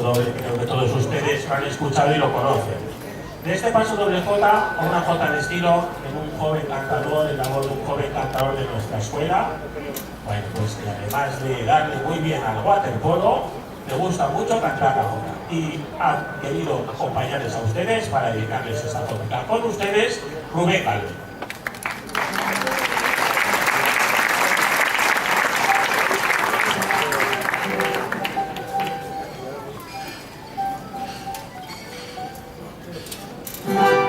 paso doble que creo que todos ustedes lo han escuchado y lo conocen. De este paso doble Jota, a una Jota de estilo en un joven cantador, en la voz de un joven cantador de nuestra escuela, bueno, pues que además de darle muy bien al waterpolo, le gusta mucho cantar la Jota. Y ha querido acompañarles a ustedes para dedicarles esta Jota. Con ustedes, Rubén Calvo. Thank